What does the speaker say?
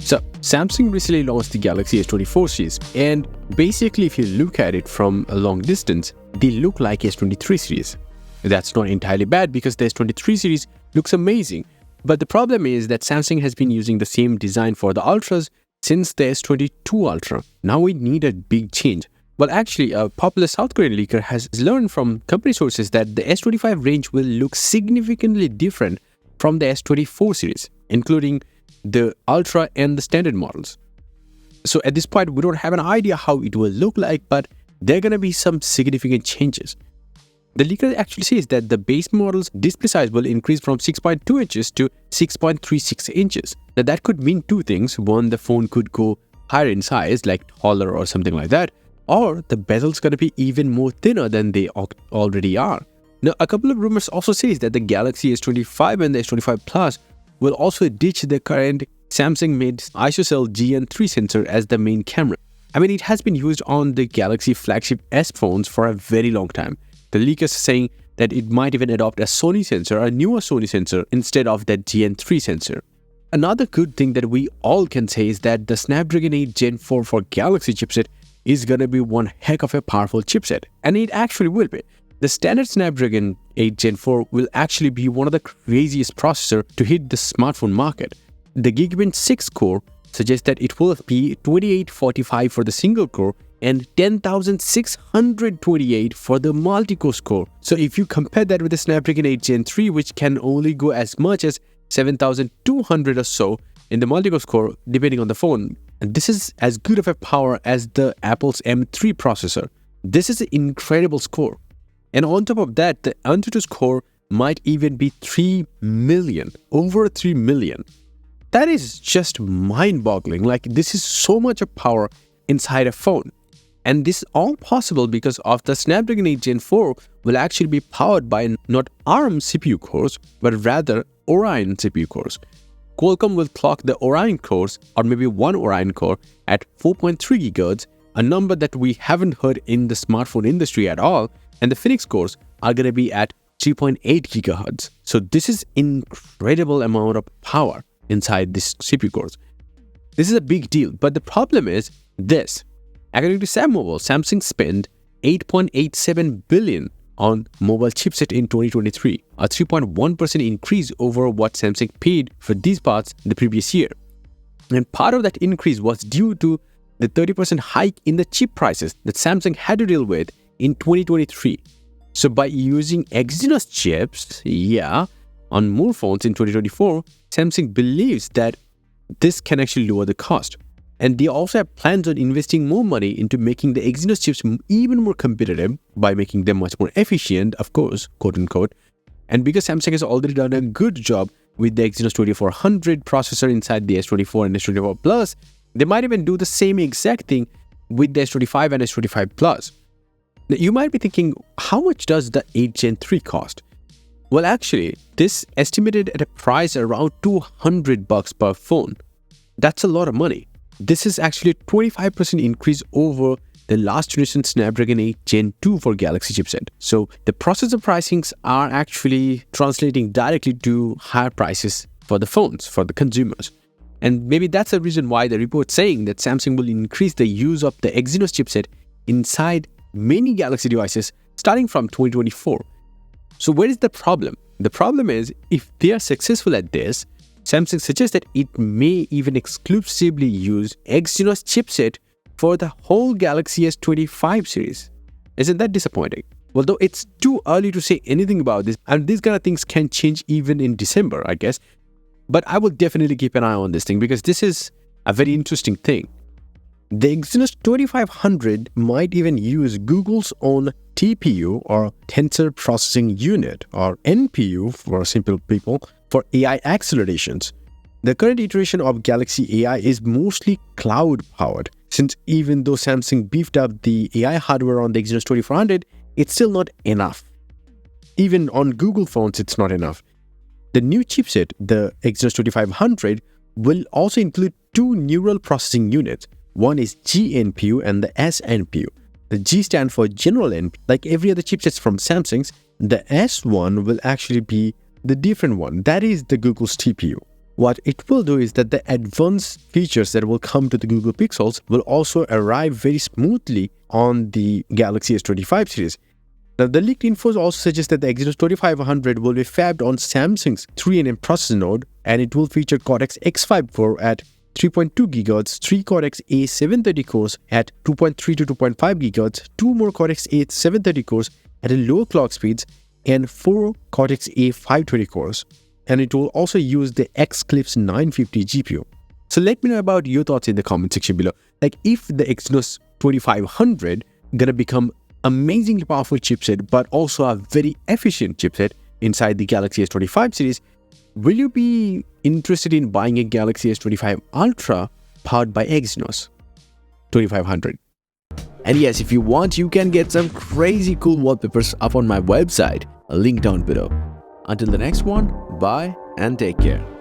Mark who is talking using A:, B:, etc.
A: So Samsung recently launched the Galaxy S24 series, and basically if you look at it from a long distance, they look like S23 series. That's not entirely bad because the S23 series looks amazing. But the problem is that Samsung has been using the same design for the Ultras since the S22 Ultra. Now we need a big change. Well, actually, a popular South Korean leaker has learned from company sources that the S25 range will look significantly different from the S24 series, including the Ultra and the standard models. So at this point, we don't have an idea how it will look like, but there are going to be some significant changes. The leaker actually says that the base model's display size will increase from 6.2 inches to 6.36 inches. Now that could mean two things. One, the phone could go higher in size, like taller or something like that, or the bezel's going to be even more thinner than they already are. Now, a couple of rumors also says that the Galaxy S25 and the S25 Plus will also ditch the current Samsung-made ISOCELL GN3 sensor as the main camera. I mean, it has been used on the Galaxy flagship S phones for a very long time. The leakers are saying that it might even adopt a Sony sensor, a newer Sony sensor, instead of that GN3 sensor. Another good thing that we all can say is that the Snapdragon 8 Gen 4 for Galaxy chipset is gonna be one heck of a powerful chipset, and it actually will be. The standard Snapdragon 8 Gen 4 will actually be one of the craziest processors to hit the smartphone market. The Geekbench 6 core suggests that it will be 2845 for the single core and 10,628 for the multi-core score. So if you compare that with the Snapdragon 8 Gen 3, which can only go as much as 7,200 or so in the multi-core score, depending on the phone, and this is as good of a power as the Apple's M3 processor. This is an incredible score. And on top of that, the Antutu score might even be 3 million, over 3 million. That is just mind-boggling. Like, this is so much of power inside a phone. And this is all possible because of the Snapdragon 8 Gen 4 will actually be powered by not ARM CPU cores, but rather Orion CPU cores. Qualcomm will clock the Orion cores, or maybe one Orion core, at 4.3 GHz, a number that we haven't heard in the smartphone industry at all, and the Phoenix cores are going to be at 3.8 GHz. So this is incredible amount of power inside these CPU cores. This is a big deal, but the problem is this. According to SamMobile, Samsung spent $8.87 billion on mobile chipset in 2023, a 3.1% increase over what Samsung paid for these parts the previous year. And part of that increase was due to the 30% hike in the chip prices that Samsung had to deal with in 2023. So by using Exynos chips, on more phones in 2024, Samsung believes that this can actually lower the cost. And they also have plans on investing more money into making the Exynos chips even more competitive by making them much more efficient, of course, quote unquote. And because Samsung has already done a good job with the Exynos 2400 processor inside the S24 and S24 Plus, they might even do the same exact thing with the S25 and S25 Plus. Now, you might be thinking, how much does the 8 Gen 3 cost? Well, actually, this estimated at a price around $200 per phone. That's a lot of money. This is actually a 25% increase over the last generation Snapdragon 8 Gen 2 for Galaxy chipset. So the processor pricings are actually translating directly to higher prices for the phones, for the consumers. And maybe that's the reason why the report saying that Samsung will increase the use of the Exynos chipset inside many Galaxy devices starting from 2024. So where is the problem? The problem is, if they are successful at this, Samsung suggests that it may even exclusively use Exynos chipset for the whole Galaxy S25 series. Isn't that disappointing? Well, though it's too early to say anything about this, and these kind of things can change even in December, I guess. But I will definitely keep an eye on this thing because this is a very interesting thing. The Exynos 2500 might even use Google's own TPU, or Tensor Processing Unit, or NPU for simple people, for AI accelerations. The current iteration of Galaxy AI is mostly cloud-powered, since even though Samsung beefed up the AI hardware on the Exynos 2400, it's still not enough. Even on Google phones, it's not enough. The new chipset, the Exynos 2500, will also include two neural processing units. One is GNPU and the SNPU. The G stands for General NPU. Like every other chipsets from Samsung's, the S one will actually be the different one. That is the Google's TPU. What it will do is that the advanced features that will come to the Google Pixels will also arrive very smoothly on the Galaxy S25 series. Now, the leaked infos also suggest that the Exynos 2500 will be fabbed on Samsung's 3nm processor node, and it will feature Cortex X54 at 3.2 GHz, 3 Cortex A730 cores at 2.3 to 2.5 GHz, 2 more Cortex A730 cores at a lower clock speeds, and 4 Cortex A520 cores. And it will also use the Xclipse 950 GPU. So let me know about your thoughts in the comment section below. Like, if the Exynos 2500 gonna become amazingly powerful chipset, but also a very efficient chipset inside the Galaxy S25 series, will you be interested in buying a Galaxy S25 Ultra powered by Exynos 2500? And yes, if you want, you can get some crazy cool wallpapers up on my website, a link down below. Until the next one, bye and take care.